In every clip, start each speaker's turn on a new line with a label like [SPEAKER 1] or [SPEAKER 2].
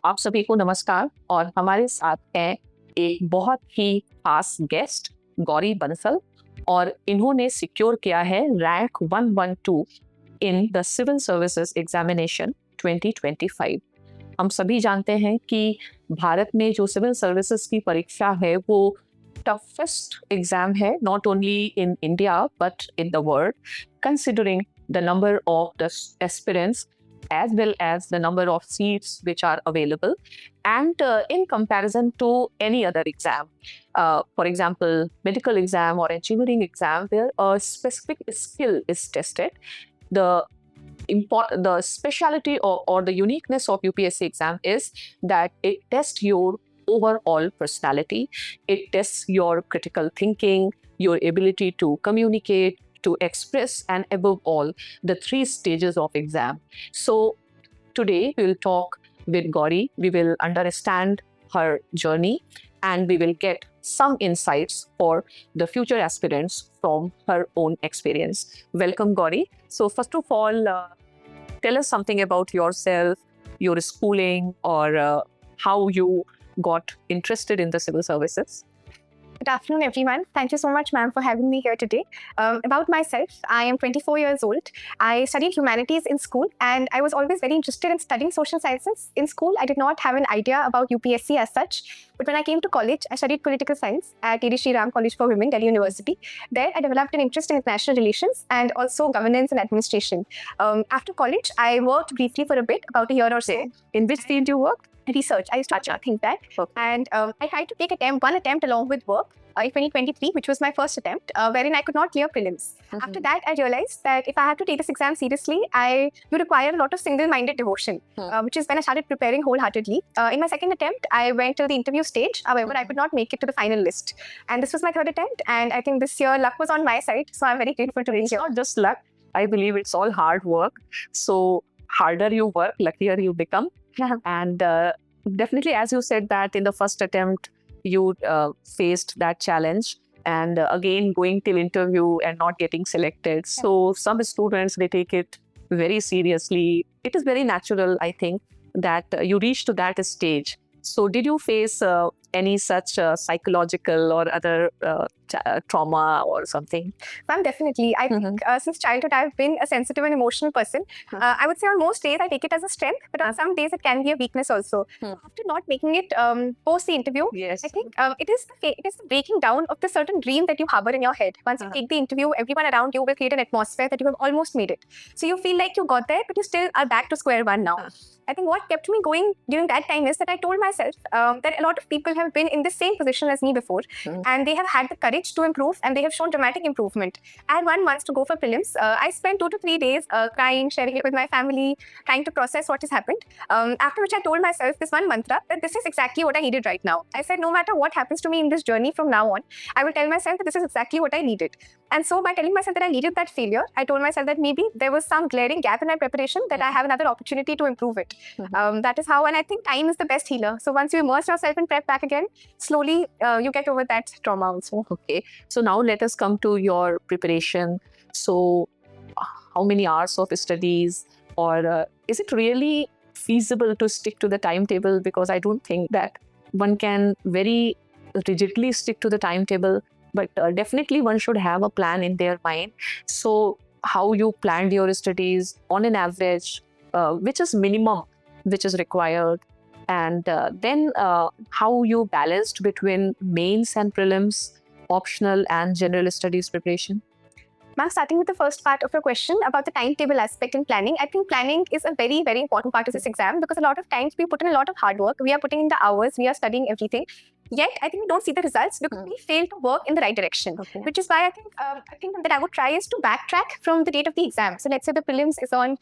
[SPEAKER 1] आप सभी को नमस्कार और हमारे साथ हैं एक बहुत ही खास गेस्ट गौरी बंसल और इन्होंने सिक्योर किया है rank 112 in the civil services examination 2025। हम सभी जानते हैं कि भारत में जो सिविल सर्विसेज की परीक्षा है वो टफेस्ट एग्जाम है, not only in India but in the world, considering the number of the aspirants as well as the number of seats which are available, and in comparison to any other exam, for example medical exam or engineering exam, where a specific skill is tested. The speciality or the uniqueness of UPSC exam is that it tests your overall personality, it tests your critical thinking, your ability to communicate, to express, and above all, the 3 stages of exam. So today we will talk with Gauri, we will understand her journey, and we will get some insights for the future aspirants from her own experience. Welcome, Gauri. So first of all, tell us something about yourself, your schooling, or how you got interested in the civil services.
[SPEAKER 2] Good afternoon, everyone. Thank you so much, ma'am, for having me here today. About myself, I am 24 years old. I studied humanities in school, and I was always very interested in studying social sciences. In school, I did not have an idea about UPSC as such, but when I came to college, I studied political science at Lady Shri Ram College for Women, Delhi University. There, I developed an interest in international relations and also governance and administration. After college, I worked briefly for a bit, about a year or so.
[SPEAKER 1] In which field you worked?
[SPEAKER 2] Research. I used to think that.
[SPEAKER 1] Okay.
[SPEAKER 2] And I tried to take one attempt along with work in 2023, which was my first attempt, wherein I could not clear prelims. After that, I realized that if I have to take this exam seriously, you require a lot of single-minded devotion, which is when I started preparing wholeheartedly. In my second attempt, I went to the interview stage. However, I could not make it to the final list. And this was my third attempt. And I think this year, luck was on my side. So I'm very grateful to be here.
[SPEAKER 1] It's not just luck. I believe it's all hard work. So harder you work, luckier you become. And definitely, as you said, that in the first attempt, you faced that challenge, and again going till interview and not getting selected. So some students, they take it very seriously. It is very natural, I think, that you reach to that stage. So did you face any such psychological or other trauma or something?
[SPEAKER 2] Ma'am, definitely. I think since childhood, I've been a sensitive and emotional person. I would say on most days, I take it as a strength, but on some days, it can be a weakness also. After not making it post the interview,
[SPEAKER 1] Yes.
[SPEAKER 2] I think it is the breaking down of the certain dream that you harbor in your head. Once you take the interview, everyone around you will create an atmosphere that you have almost made it. So you feel like you got there, but you still are back to square one now. I think what kept me going during that time is that I told myself that a lot of people have been in the same position as me before, and they have had the courage to improve, and they have shown dramatic improvement. I had 1 month to go for prelims. I spent 2 to 3 days crying, sharing it with my family, trying to process what has happened. After which I told myself this one mantra, that this is exactly what I needed right now. I said, no matter what happens to me in this journey from now on, I will tell myself that this is exactly what I needed. And so by telling myself that I needed that failure, I told myself that maybe there was some glaring gap in my preparation, that I have another opportunity to improve it. That is how, and I think time is the best healer. So once you immerse yourself in prep back again, slowly you get over that trauma also.
[SPEAKER 1] Okay. So now let us come to your preparation. So how many hours of studies, or is it really feasible to stick to the timetable? Because I don't think that one can very rigidly stick to the timetable, but definitely one should have a plan in their mind. So how you planned your studies on an average, which is minimum, which is required, and then how you balanced between mains and prelims, optional and general studies preparation?
[SPEAKER 2] Ma'am, starting with the first part of your question about the timetable aspect in planning, I think planning is a very, very important part of this exam, because a lot of times we put in a lot of hard work. We are putting in the hours, we are studying everything. Yet, I think we don't see the results because we fail to work in the right direction. Which is why I think that I would try is to backtrack from the date of the exam. So let's say the prelims is on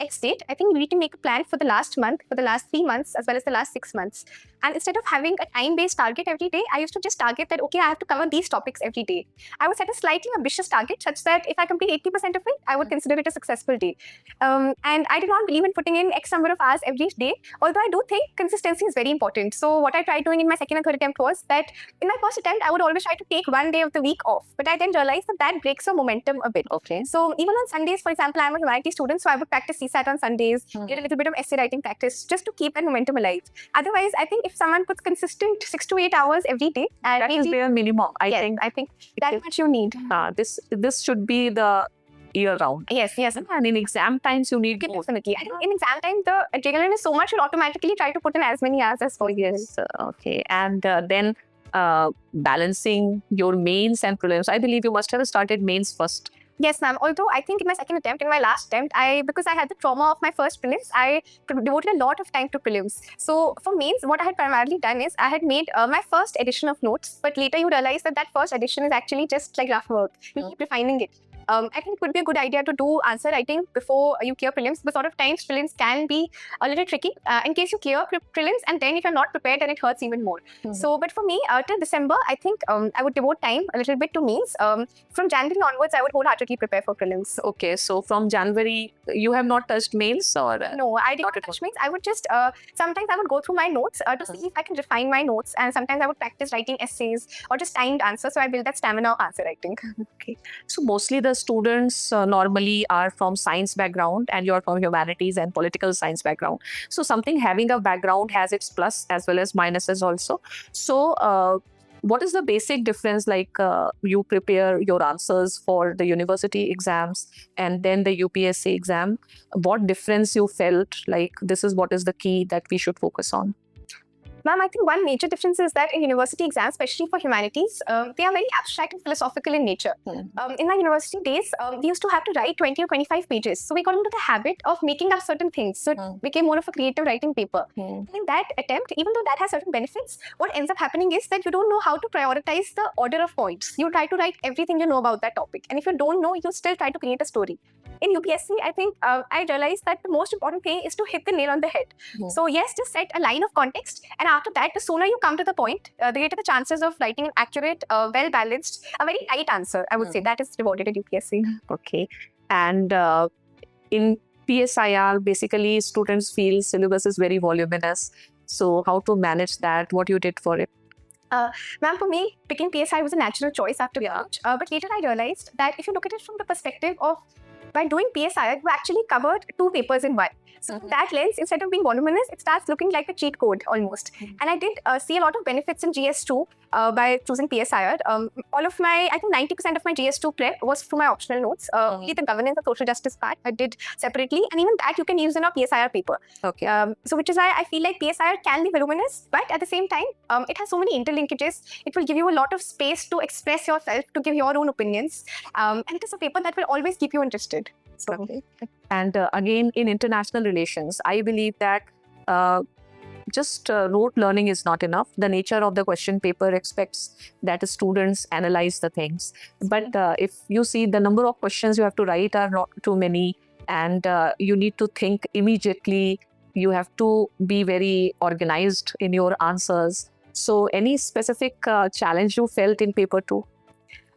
[SPEAKER 2] X date. I think we need to make a plan for the last month, for the last 3 months, as well as the last 6 months. And instead of having a time-based target every day, I used to just target that, okay, I have to cover these topics every day. I would set a slightly ambitious target such that if I complete 80% of it, I would consider it a successful day. And I did not believe in putting in X number of hours every day, although I do think consistency is very important. So what I tried doing in my second and third attempt attempt was that in my first attempt, I would always try to take one day of the week off. But I then realized that that breaks your momentum a bit.
[SPEAKER 1] Okay.
[SPEAKER 2] So even on Sundays, for example, I'm a humanities student, so I would practice CSAT on Sundays, get a little bit of essay writing practice just to keep that momentum alive. Otherwise, I think if someone puts consistent 6 to 8 hours every day, and
[SPEAKER 1] That is bare minimum. I
[SPEAKER 2] think that much you need.
[SPEAKER 1] this should be the year round.
[SPEAKER 2] Yes.
[SPEAKER 1] And in exam times, you need more.
[SPEAKER 2] Definitely. I think in exam time, the adrenaline is so much, you'll automatically try to put in as many hours as possible.
[SPEAKER 1] Yes. Okay. And then balancing your mains and prelims. I believe you must have started mains first.
[SPEAKER 2] Yes, ma'am. Although I think in my second attempt, in my last attempt, because I had the trauma of my first prelims, I devoted a lot of time to prelims. So for mains, what I had primarily done is I had made my first edition of notes, but later you realize that that first edition is actually just like rough work. You keep refining it. I think it would be a good idea to do answer writing before you clear prelims, but sort of times prelims can be a little tricky in case you clear prelims and then if you're not prepared, then it hurts even more. So, but for me, till December, I think I would devote time a little bit to mains. From January onwards, I would wholeheartedly prepare for prelims.
[SPEAKER 1] Okay, so from January, you have not touched mails or?
[SPEAKER 2] No, I did not touch mails. I would just, sometimes I would go through my notes to see if I can refine my notes, and sometimes I would practice writing essays or just timed answers, so I build that stamina of answer writing.
[SPEAKER 1] Okay, so mostly the students normally are from science background and you're from humanities and political science background. So something having a background has its plus as well as minuses also. So what is the basic difference, like you prepare your answers for the university exams and then the UPSC exam? What difference you felt like this is what is the key that we should focus on?
[SPEAKER 2] Ma'am, I think one major difference is that in university exams, especially for humanities, they are very abstract and philosophical in nature. In my university days, we used to have to write 20 or 25 pages. So we got into the habit of making up certain things. So it became more of a creative writing paper. In that attempt, even though that has certain benefits, what ends up happening is that you don't know how to prioritize the order of points. You try to write everything you know about that topic. And if you don't know, you still try to create a story. In UPSC, I think I realized that the most important thing is to hit the nail on the head. So yes, just set a line of context, and after that, the sooner you come to the point, the greater the chances of writing an accurate, well-balanced, a very tight answer, I would say. That is rewarded at UPSC.
[SPEAKER 1] Okay. And in PSIR, basically students feel syllabus is very voluminous. So how to manage that? What you did for it?
[SPEAKER 2] Ma'am, for me, picking PSI was a natural choice after college. But later I realized that if you look at it from the perspective of by doing PSI, you actually covered 2 papers in one. So from that lens, instead of being voluminous, it starts looking like a cheat code almost. And I did see a lot of benefits in GS2 by choosing PSIR. All of my, I think 90% of my GS2 prep was through my optional notes. Only the governance and social justice part I did separately. And even that you can use in a PSIR paper.
[SPEAKER 1] Okay.
[SPEAKER 2] So which is why I feel like PSIR can be voluminous, but at the same time, it has so many interlinkages. It will give you a lot of space to express yourself, to give your own opinions. And it is a paper that will always keep you interested. So.
[SPEAKER 1] Okay. And again, in international relations, I believe that just rote learning is not enough. The nature of the question paper expects that the students analyze the things. But if you see the number of questions you have to write are not too many, and you need to think immediately, you have to be very organized in your answers. So any specific challenge you felt in paper 2?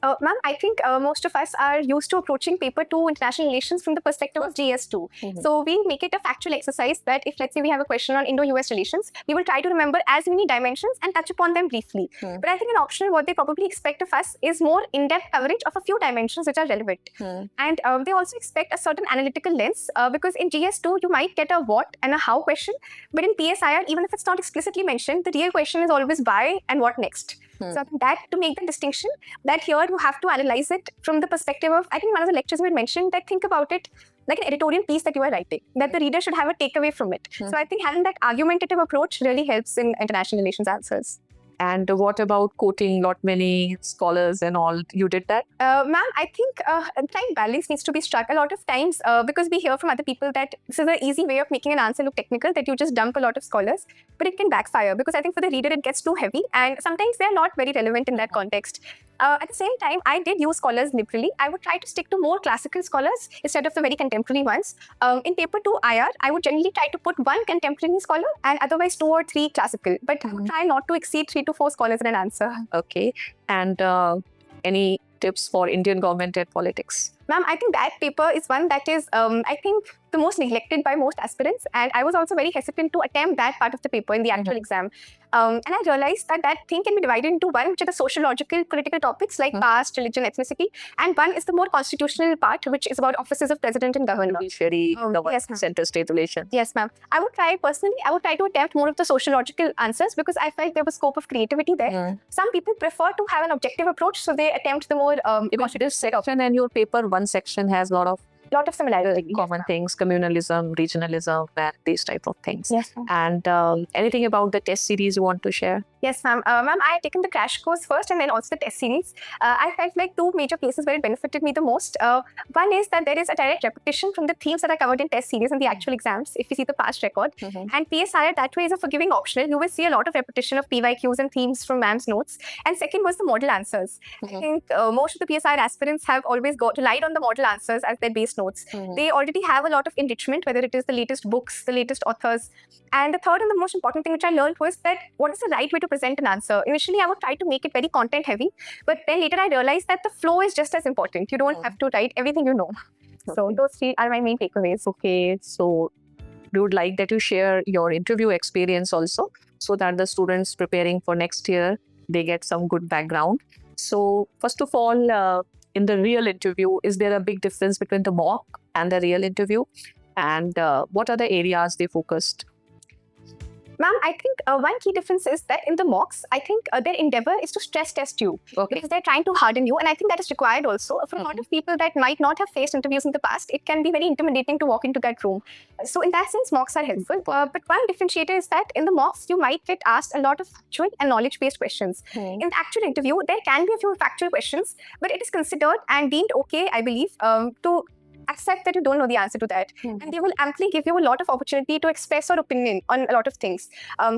[SPEAKER 2] Ma'am, I think most of us are used to approaching paper 2 international relations from the perspective of GS2. So we make it a factual exercise that if, let's say, we have a question on Indo-US relations, we will try to remember as many dimensions and touch upon them briefly. But I think in optional, what they probably expect of us is more in-depth coverage of a few dimensions which are relevant. And they also expect a certain analytical lens because in GS2, you might get a what and a how question. But in PSIR, even if it's not explicitly mentioned, the real question is always why and what next. So I think that to make the distinction, that here you have to analyze it from the perspective of, I think one of the lectures we had mentioned that think about it like an editorial piece that you are writing, that the reader should have a takeaway from it. So I think having that argumentative approach really helps in international relations answers.
[SPEAKER 1] And what about quoting lot many scholars and all? You did that?
[SPEAKER 2] Ma'am, I think time balance needs to be struck a lot of times because we hear from other people that this is an easy way of making an answer look technical, that you just dump a lot of scholars, but it can backfire because I think for the reader it gets too heavy and sometimes they're not very relevant in that context. At the same time, I did use scholars liberally. I would try to stick to more classical scholars instead of the very contemporary ones. In paper 2 IR, I would generally try to put 1 contemporary scholar and otherwise 2 or 3 classical, but I would try not to exceed 3 to 4 scholars in an answer.
[SPEAKER 1] Okay. And any tips for Indian government and politics?
[SPEAKER 2] Ma'am, I think that paper is one that is, I think, the most neglected by most aspirants. And I was also very hesitant to attempt that part of the paper in the actual exam. And I realized that that thing can be divided into one, which are the sociological, critical topics like caste, religion, ethnicity, and one is the more constitutional part, which is about offices of president and governor.
[SPEAKER 1] Judiciary,
[SPEAKER 2] Yes, ma'am.
[SPEAKER 1] center-state relations.
[SPEAKER 2] Yes, ma'am. I would try to attempt more of the sociological answers because I felt there was scope of creativity there. Some people prefer to have an objective approach, so they attempt the more
[SPEAKER 1] This section and your paper, one section has a lot of
[SPEAKER 2] similarities.
[SPEAKER 1] common things, communalism, regionalism, and these type of things.
[SPEAKER 2] Yes, ma'am.
[SPEAKER 1] And anything about the test series you want to share?
[SPEAKER 2] Yes, ma'am. Ma'am, I had taken the crash course first and then also the test series. I felt like two major places where it benefited me the most. One is that there is a direct repetition from the themes that are covered in test series and the actual exams, if you see the past record. And PSIR, that way, is a forgiving optional. You will see a lot of repetition of PYQs and themes from ma'am's notes. And second was the model answers. I think most of the PSIR aspirants have always relied on the model answers as their base notes. They already have a lot of enrichment, whether it is the latest books, the latest authors. And the third and the most important thing which I learned was that what is the right way to present an answer. Initially, I would try to make it very content heavy, but then later I realized that the flow is just as important. You don't have to write everything you know. So those three are my main takeaways.
[SPEAKER 1] Okay, so we would like that you share your interview experience also, so that the students preparing for next year, they get some good background. So first of all, in the real interview, is there a big difference between the mock and the real interview? And what are the areas they focused?
[SPEAKER 2] Ma'am, I think one key difference is that in the mocks, I think their endeavor is to stress test you because they're trying to harden you. And I think that is required also for a lot of people that might not have faced interviews in the past. It can be very intimidating to walk into that room. So in that sense, mocks are helpful. But one differentiator is that in the mocks, you might get asked a lot of factual and knowledge-based questions. In the actual interview, there can be a few factual questions, but it is considered and deemed okay, I believe, to accept that you don't know the answer to that. And they will amply give you a lot of opportunity to express your opinion on a lot of things.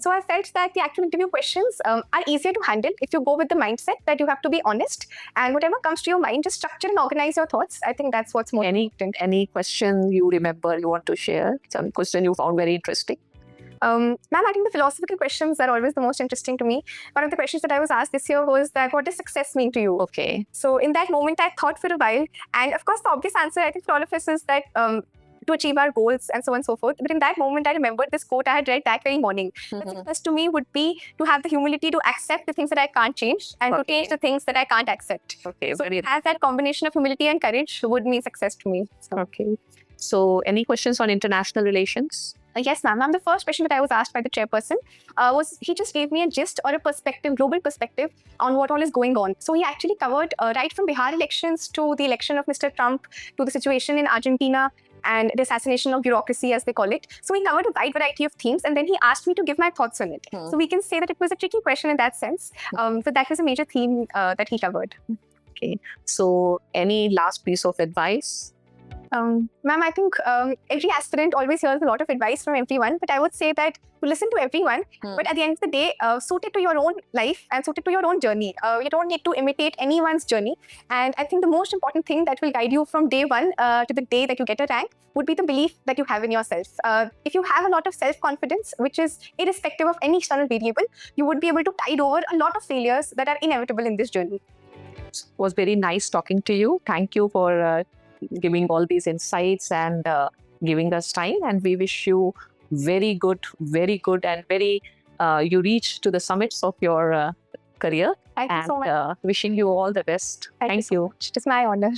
[SPEAKER 2] So I felt that the actual interview questions are easier to handle if you go with the mindset that you have to be honest and whatever comes to your mind, just structure and organize your thoughts. I think that's what's more important.
[SPEAKER 1] Any question you remember you want to share? Some question you found very interesting?
[SPEAKER 2] Ma'am, I think the philosophical questions are always the most interesting to me. One of the questions that I was asked this year was that, what does success mean to you?
[SPEAKER 1] Okay.
[SPEAKER 2] So in that moment, I thought for a while. And of course, the obvious answer, I think, for all of us is that to achieve our goals and so on and so forth. But in that moment, I remembered this quote I had read that very morning. That success to me would be to have the humility to accept the things that I can't change and to change the things that I can't accept.
[SPEAKER 1] Okay.
[SPEAKER 2] So as that combination of humility and courage would mean success to me. So.
[SPEAKER 1] Okay. So any questions on international relations?
[SPEAKER 2] Yes, ma'am. The first question that I was asked by the chairperson was, he just gave me a gist or a perspective, global perspective on what all is going on. So he actually covered right from Bihar elections to the election of Mr. Trump to the situation in Argentina and the assassination of bureaucracy, as they call it. So he covered a wide variety of themes, and then he asked me to give my thoughts on it. So we can say that it was a tricky question in that sense, but that was a major theme that he covered.
[SPEAKER 1] Okay. So any last piece of advice?
[SPEAKER 2] Ma'am, I think every aspirant always hears a lot of advice from everyone, but I would say that to listen to everyone, but at the end of the day, suit it to your own life and suit it to your own journey. You don't need to imitate anyone's journey. And I think the most important thing that will guide you from day one to the day that you get a rank would be the belief that you have in yourself. If you have a lot of self-confidence, which is irrespective of any external variable, you would be able to tide over a lot of failures that are inevitable in this journey.
[SPEAKER 1] It was very nice talking to you. Thank you for giving all these insights and giving us time, and we wish you very good and very you reach to the summits of your career.
[SPEAKER 2] Thank you so much.
[SPEAKER 1] Wishing you all the best. Thank you.
[SPEAKER 2] It is my honor.